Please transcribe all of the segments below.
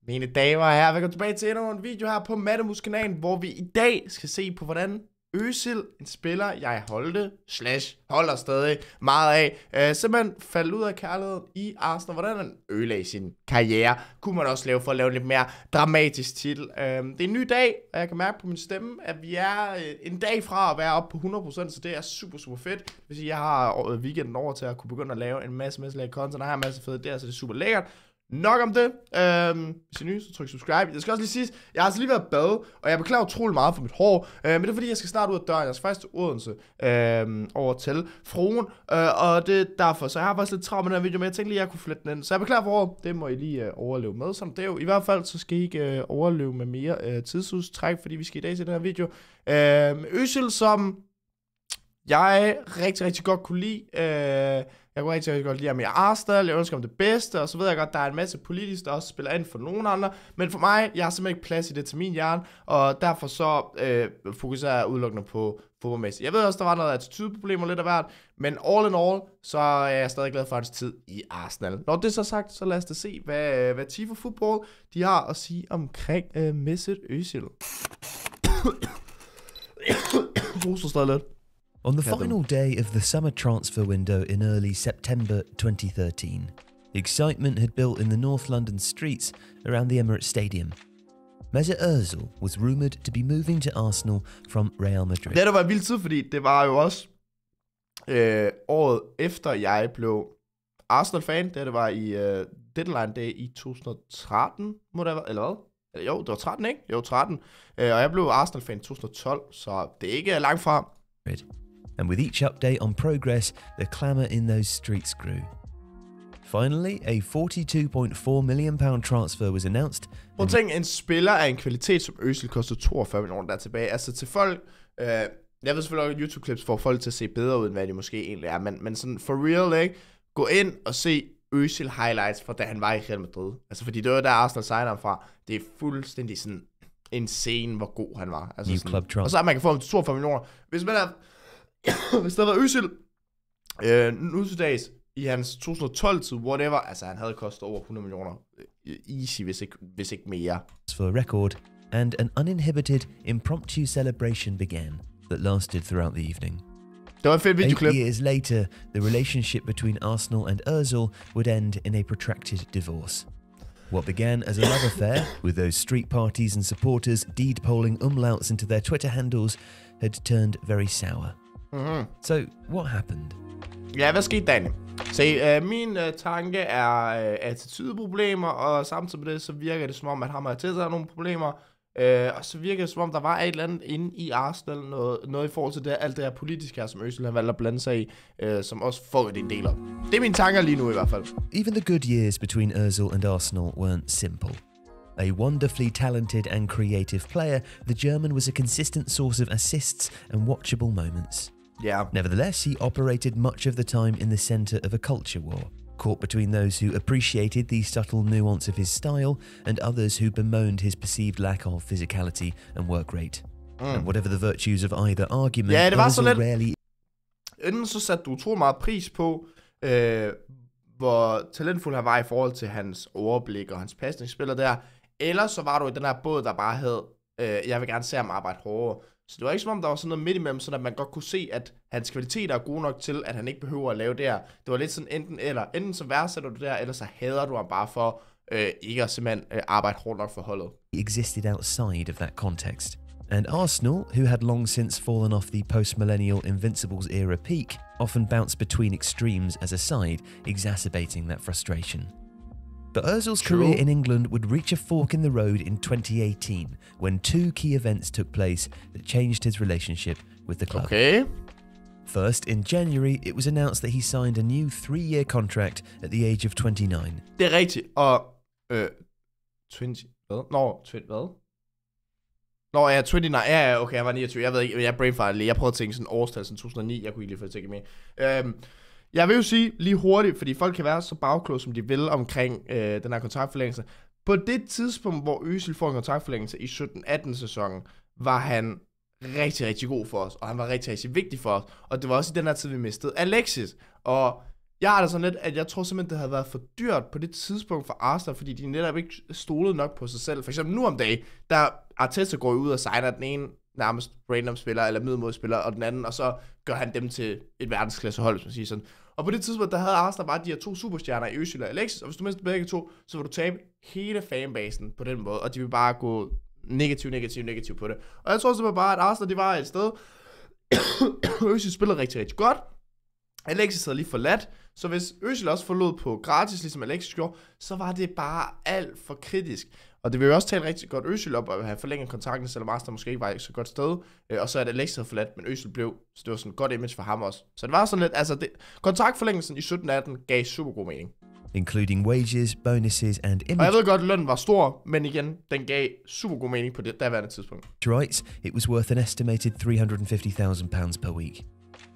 Mine damer og herrer, velkommen tilbage til endnu en video her på Mattemus-kanalen, hvor vi i dag skal se på, hvordan Özil, en spiller, jeg holder stadig meget af, simpelthen faldt ud af kærligheden i Arsenal. Hvordan han ødelagde sin karriere, kunne man også lave for at lave en lidt mere dramatisk titel. Det er en ny dag, og jeg kan mærke på min stemme, at vi er en dag fra at være oppe på 100%, så det er super fedt. Det vil sige, at jeg har weekenden over til at kunne begynde at lave en masse lækker content, og har en masse fede idéer, så det er super lækkert. Nok om det. Hvis I er nye, så tryk subscribe. Jeg skal også lige sige, jeg har altså lige været bade, og jeg beklager utrolig meget for mit hår. Men det er fordi, jeg skal snart ud af døren. Jeg skal faktisk til Odense over til fruen. Og det er derfor, så jeg har faktisk lidt travlt med den her video, men jeg tænkte lige, at jeg kunne flette den ind. Så jeg beklager for håret. Det må I lige overleve med. Sådan det er jo. I hvert fald, så skal I ikke overleve med mere tidsudstræk, fordi vi skal i dag se den her video. Özil, som jeg rigtig godt kunne lide. Jeg kunne rigtig godt lide ham i Arsenal, jeg ønsker ham det bedste, og så ved jeg godt, der er en masse politisk, der også spiller ind for nogen andre, men for mig, jeg har simpelthen ikke plads i det til min hjerne, og derfor så fokuserer jeg udelukkende på fodboldmæssigt. Jeg ved også, der var noget attitudeproblemer lidt af hvert, men all in all, så er jeg stadig glad for hans tid i Arsenal. Når det er så sagt, så lad os da se, hvad Tifo Football de har at sige omkring Mesut Özil. Stadig lidt. On the final day of the summer transfer window in early September 2013, excitement had built in the North London streets around the Emirates Stadium. Mesut Özil was rumoured to be moving to Arsenal from Real Madrid. Det var vildt tid, fordi det var jo også året efter jeg blev Arsenal-fan. Det var i deadline day i 2013, må det have været, eller hvad? Jo, det var 13, ikke? Jo, 13. Og jeg blev Arsenal-fan i 2012, så det er ikke langt fra. And with each update on progress, the clamour in those streets grew. Finally, a £42.4 million transfer was announced. Prøv at tænke, en spiller af en kvalitet som Özil kostede 42 millioner der tilbage. Altså til folk, jeg ved selvfølgelig også, YouTube-clips får folk til at se bedre ud, end hvad de måske egentlig er, men sådan for real, ikke? Gå ind og se Özil highlights fra da han var i Real Madrid. Altså fordi det var der Arsenal signer ham fra. Det er fuldstændig sådan en scene, hvor god han var. Altså sådan, og så at man kan få ham til 42 millioner. Hvis man er hvis der var Özil nu til dags i hans 2012-tid, whatever, altså han havde kostet over 100 millioner easy, hvis ikke mere. For a record, and an uninhibited impromptu celebration began that lasted throughout the evening. Det var en fed videoklip. 8 years later, the relationship between Arsenal and Özil would end in a protracted divorce. What began as a love affair, with those street parties and supporters deed-polling umlauts into their Twitter handles, had turned very sour. So, what happened? Ja, hvad skete Daniel? Se, min tanke er attitudeproblemer, og samtidig med det, så virker det som om, at ham har til sig nogle problemer. Og så virker det som om, der var et eller andet inde i Arsenal, noget i forhold til det, alt det her politiske her, som Özil har valgt at blande sig i, som også får en del af. Det er mine tanker lige nu i hvert fald. Even the good years between Özil and Arsenal weren't simple. A wonderfully talented and creative player, the German was a consistent source of assists and watchable moments. Yeah. Nevertheless, he operated much of the time in the centre of a culture war, caught between those who appreciated the subtle nuance of his style and others who bemoaned his perceived lack of physicality and work rate. And whatever the virtues of either argument, det var så lidt. Rarely... Enten så satte du utrolig meget pris på, hvor talentfuld han var i forhold til hans overblik og hans pasningsspiller der, eller så var du i den her båd, der bare havde, jeg vil gerne se ham arbejde hårdere. Så det var ikke som om, der var sådan noget midt imellem, så at man godt kunne se, at hans kvaliteter er gode nok til, at han ikke behøver at lave det her. Det var lidt sådan enten eller. Enten så værdsætter du det her, eller så hader du ham bare for ikke at simpelthen arbejde hårdt nok for holdet. Existed outside of that context. And Arsenal, who had long since fallen off the post-millennial Invincibles era peak, often bounced between extremes as a side, exacerbating that frustration. But Özil's career in England would reach a fork in the road in 2018 when two key events took place that changed his relationship with the club. Okay. First, in January, it was announced that he signed a new 3-year contract at the age of 29. Det er rigtigt, og 20, hvad? Hvad? Nå, ja, 29, ja, okay, jeg var 29, jeg ved ikke, jeg brainfarted lige, jeg prøvede at tænke sådan årstal, sådan 2009, jeg kunne ikke lige få det til med. Jeg vil jo sige lige hurtigt, fordi folk kan være så bagkloge, som de vil omkring den her kontraktforlængelse. På det tidspunkt, hvor Özil får en kontraktforlængelse i 17-18 sæsonen, var han rigtig god for os, og han var rigtig vigtig for os. Og det var også i den her tid, vi mistede Alexis. Og Jeg har det sådan lidt, at jeg tror simpelthen, det havde været for dyrt på det tidspunkt for Arsenal, fordi de netop ikke stolede nok på sig selv. For eksempel nu om dagen, der Arteta går ud og signer den ene nærmest random spiller, eller middelmådsspiller, og den anden, og så gør han dem til et verdensklassehold, hvis man siger sådan. Og på det tidspunkt, der havde Arsenal bare de her 2 superstjerner i Özil og Alexis, og hvis du mister begge 2, så vil du tabe hele fanbasen på den måde, og de vil bare gå negativ på det. Og jeg tror simpelthen bare, at Arsenal, de var et sted, Özil spillede rigtig, rigtig godt, Alexis havde lige forladt, så hvis Özil også forlod på gratis, ligesom Alexis gjorde, så var det bare alt for kritisk. Og det vil jo også tale rigtig godt Özil op at have forlænget kontrakten, selvom Arsenal måske ikke var så godt sted. Og så er det Alexis havde forladt, men Özil blev, så det var sådan et godt image for ham også. Så det var sådan lidt, altså kontraktforlængelsen i 17-18 gav super god mening. Including wages, bonuses and image. Og jeg ved godt, at lønnen var stor, men igen, den gav super god mening på det daværende tidspunkt. Rights, it was worth an estimated £350,000 per week.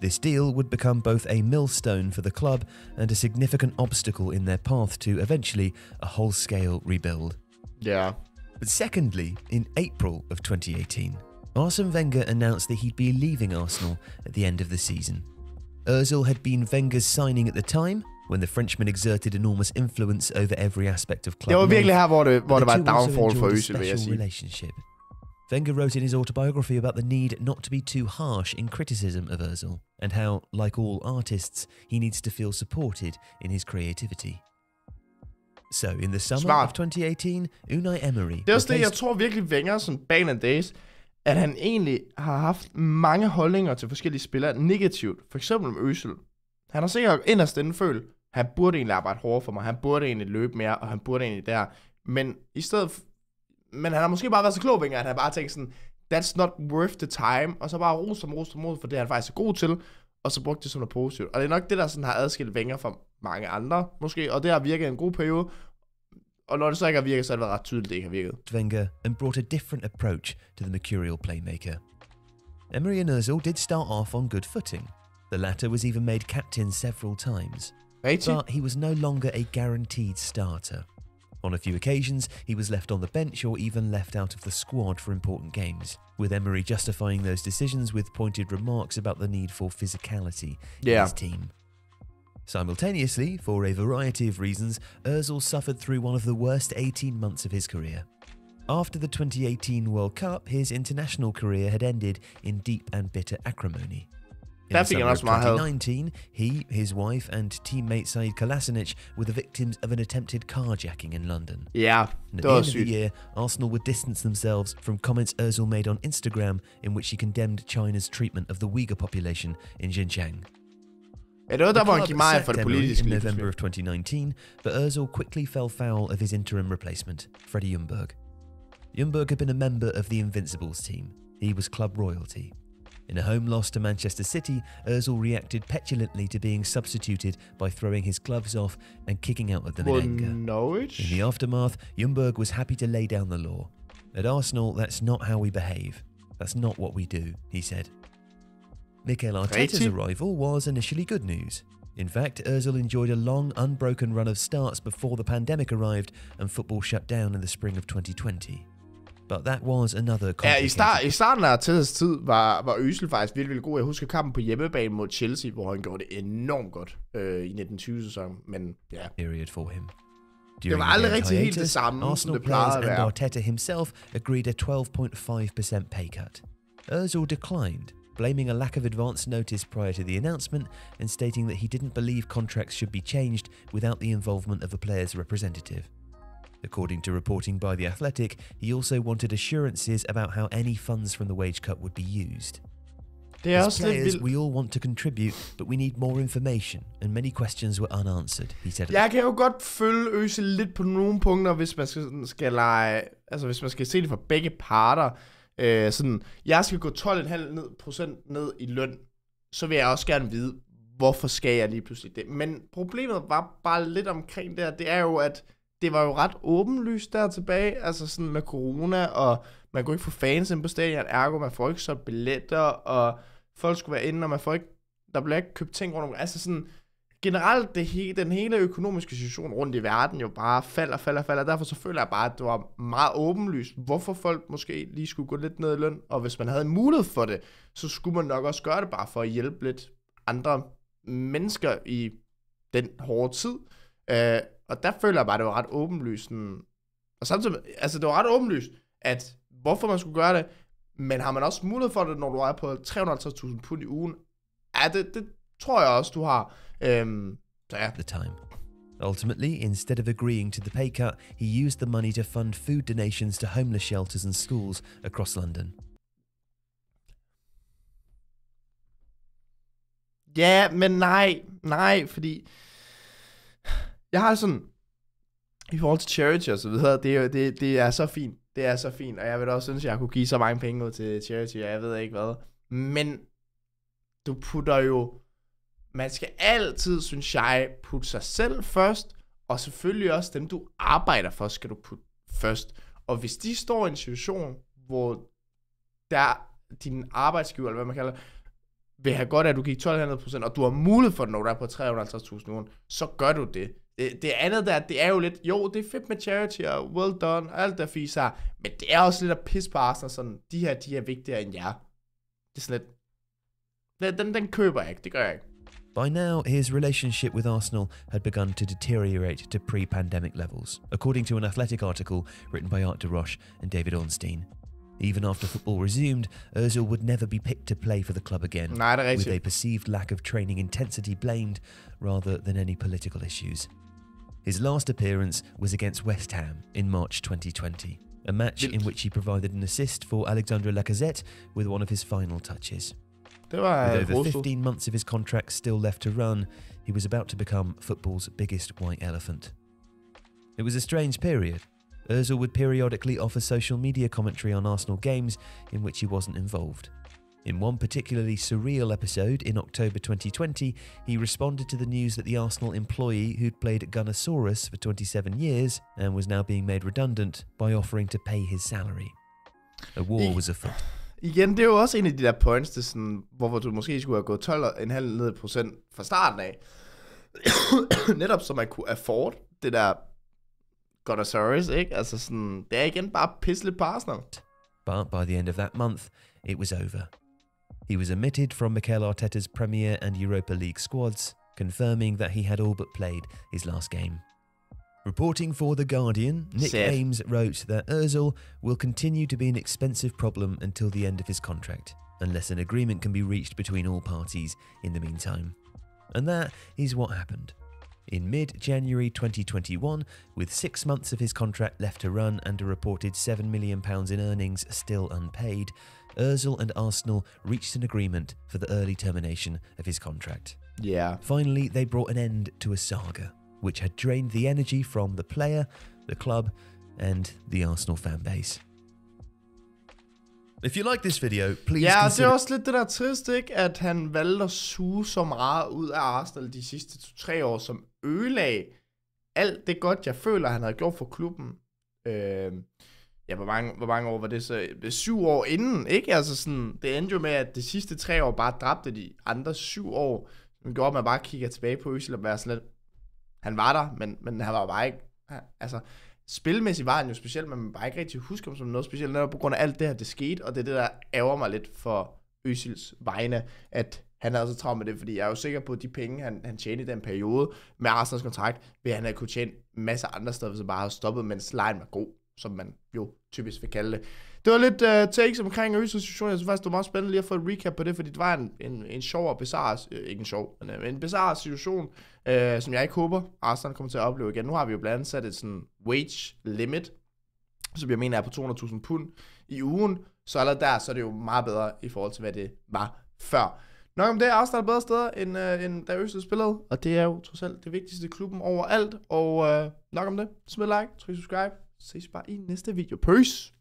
This deal would become both a millstone for the club and a significant obstacle in their path to eventually a whole-scale rebuild. Yeah. But secondly, in April of 2018, Arsene Wenger announced that he'd be leaving Arsenal at the end of the season. Özil had been Wenger's signing at the time, when the Frenchman exerted enormous influence over every aspect of club life. Det var virkelig her, hvor det var et downfall for Özil, vil jeg sige. Relationship. Wenger wrote in his autobiography about the need not to be too harsh in criticism of Özil, and how, like all artists, he needs to feel supported in his creativity. So, in the summer of 2018, Unai Emery... Det er også det, jeg tror virkelig Wenger, sådan back in days, at han egentlig har haft mange holdninger til forskellige spillere negativt. For eksempel med Özil. Han har sikkert inderst inden følt, han burde egentlig arbejde hårdere for mig, han burde egentlig løbe mere, og han burde egentlig der. Men i stedet... Men han har måske bare været så klog, Wenger, at han bare tænkt sådan, that's not worth the time, og så bare ros for det, han faktisk er god til, og så brugte det som noget positivt. Og det er nok det, der sådan har adskilt Wenger fra mange andre, måske, og det har virket en god periode, og når det så ikke har virket, så er det ret tydeligt, at det ikke har virket. Wenger and brought a different approach to the mercurial playmaker. Emery and Özil did start off on good footing. The latter was even made captain several times, but he was no longer a guaranteed starter. On a few occasions, he was left on the bench or even left out of the squad for important games, with Emery justifying those decisions with pointed remarks about the need for physicality in his team. Simultaneously, for a variety of reasons, Özil suffered through one of the worst 18 months of his career. After the 2018 World Cup, his international career had ended in deep and bitter acrimony. In the summer of 2019, he, his wife and teammate Said Kolasinac were the victims of an attempted carjacking in London. Yeah, and at the end of the year, Arsenal would distance themselves from comments Özil made on Instagram in which he condemned China's treatment of the Uyghur population in Xinjiang. The club sacked Emery in November of 2019, but Özil quickly fell foul of his interim replacement, Freddie Ljungberg. Ljungberg had been a member of the Invincibles team. He was club royalty. In a home loss to Manchester City, Özil reacted petulantly to being substituted by throwing his gloves off and kicking out at them in anger. In the aftermath, Ljungberg was happy to lay down the law. At Arsenal, that's not how we behave. That's not what we do, he said. Mikel Arteta's arrival was initially good news. In fact, Özil enjoyed a long, unbroken run of starts before the pandemic arrived and football shut down in the spring of 2020. But that was another complicated... I starten af Artetas tid var Özil faktisk virkelig god. Jeg husker kampen på hjemmebane mod Chelsea, hvor han gjorde det enormt godt i 1920-sæsonen, men ja. Period for him. Det var aldrig rigtig helt det samme, som det plejede at være. And Arteta himself agreed a 12.5% pay cut. Özil declined, blaming a lack of advance notice prior to the announcement and stating that he didn't believe contracts should be changed without the involvement of a player's representative. According to reporting by The Athletic, he also wanted assurances about how any funds from the wage cut would be used. As players, we all want to contribute, but we need more information, and many questions were unanswered, he said. Jeg kan jo godt følge Özil lidt på nogle punkter, hvis man skal lege, altså hvis man skal se det fra begge parter. Sådan, jeg skal gå 12,5% ned i løn, så vil jeg også gerne vide, hvorfor skal jeg lige pludselig det. Men problemet var bare lidt omkring det er jo, at det var jo ret åbenlyst der tilbage, altså sådan med corona, og man kunne ikke få fans ind på stadion, ergo man får ikke så billetter, og folk skulle være inde, og man får ikke, der bliver ikke købt ting rundt om, altså sådan, generelt den hele økonomiske situation rundt i verden jo bare falder, derfor så føler jeg bare, at det var meget åbenlyst, hvorfor folk måske lige skulle gå lidt ned i løn, og hvis man havde en mulighed for det, så skulle man nok også gøre det bare for at hjælpe lidt andre mennesker i den hårde tid. Og der føler jeg bare, det var ret åbenlyst. Og samtidig, altså det var ret åbenlyst, at hvorfor man skulle gøre det, men har man også mulighed for det, når du er på 350.000 pund i ugen? Ja, det tror jeg også, du har. Så ja. The time. Ultimately, instead of agreeing to the pay cut, he used the money to fund food donations to homeless shelters and schools across London. Ja, men nej, fordi jeg har sådan, i forhold til charity og så videre, det er så fint. Det er så fint, og jeg vil også synes, at jeg kunne give så mange penge ud til charity, og jeg ved ikke hvad. Men du putter jo, man skal altid, synes jeg, putte sig selv først, og selvfølgelig også dem, du arbejder for, skal du putte først. Og hvis de står i en situation, hvor der din arbejdsgiver, eller hvad man kalder, vil have godt af, at du gik 1200%, og du har mulighed for det, når du er på 350.000 ugen, så gør du det. Det andet der, det er jo lidt, jo, det er fedt med charity, og well done, og alt der fisk her, men det er også lidt at pisse på Arsenal, sådan, de er vigtigere end jer. Det er sådan lidt, den køber jeg ikke, det gør jeg ikke. By now, his relationship with Arsenal had begun to deteriorate to pre-pandemic levels, according to an Athletic article written by Art de Roche and David Ornstein. Even after football resumed, Özil would never be picked to play for the club again, with a perceived lack of training intensity blamed rather than any political issues. His last appearance was against West Ham in March 2020, a match in which he provided an assist for Alexandre Lacazette with one of his final touches. With over 15 months of his contract still left to run, he was about to become football's biggest white elephant. It was a strange period. Özil would periodically offer social media commentary on Arsenal games in which he wasn't involved. In one particularly surreal episode in October 2020, he responded to the news that the Arsenal employee who'd played at Gunnosaurus for 27 years and was now being made redundant by offering to pay his salary. A war was afoot. Igen, det er jo også en af de der points, det sådan, hvorfor du måske skulle have gået 12,5% fra starten af. Netop så man kunne afford det der Gunnosaurus, ikke? Altså sådan, det er igen bare pisseligt på Arsenal. But by the end of that month, it was over. He was omitted from Mikel Arteta's Premier and Europa League squads, confirming that he had all but played his last game. Reporting for The Guardian, Nick Ames wrote that Özil will continue to be an expensive problem until the end of his contract, unless an agreement can be reached between all parties in the meantime. And that is what happened. In mid-January 2021, with 6 months of his contract left to run and a reported £7 million in earnings still unpaid, Özil and Arsenal reached an agreement for the early termination of his contract. Yeah. Finally, they brought an end to a saga, which had drained the energy from the player, the club, and the Arsenal fan base. If you like this video, please ja, det er også lidt det der trist, ikke? At han valgte at suge så meget ud af Arsenal de sidste 2-3 år, som ødelagde alt det godt, jeg føler, han havde gjort for klubben. Ja, hvor mange år var det så? 7 år inden, ikke? Altså sådan, det endte jo med, at de sidste 3 år bare dræbte de andre 7 år. Det gjorde, at man bare kigger tilbage på Özil og være sådan lidt, han var der, men han var bare ikke, altså, spilmæssigt var han jo specielt, men man bare ikke rigtig husker ham som noget specielt, netop på grund af alt det her, det skete, og det er det, der ærger mig lidt for Özils vegne, at han havde så travlt med det, fordi jeg er jo sikker på, at de penge, han tjente i den periode med Arsenals kontrakt, vil han have kunne tjene masser af andre steder, hvis han bare havde stoppet, mens lejen var god, som man jo typisk vil kalde det. Det var lidt takes omkring Özils situation. Jeg synes faktisk, det var meget spændende lige at få et recap på det, fordi det var en sjov og bizarre, ikke en sjov, men en bizarre situation, som jeg ikke håber, Arsenal kommer til at opleve igen. Nu har vi jo blandt andet sat et sådan wage limit, som jeg mener er på 200.000 pund i ugen, så allerede der, så er det jo meget bedre i forhold til, hvad det var før. Nok om det, Arsenal er bedre steder, end da Özil spillede, og det er jo trods alt det vigtigste klubben overalt, og nok om det. Smid like, tryk subscribe, ses bare i næste video. Peace!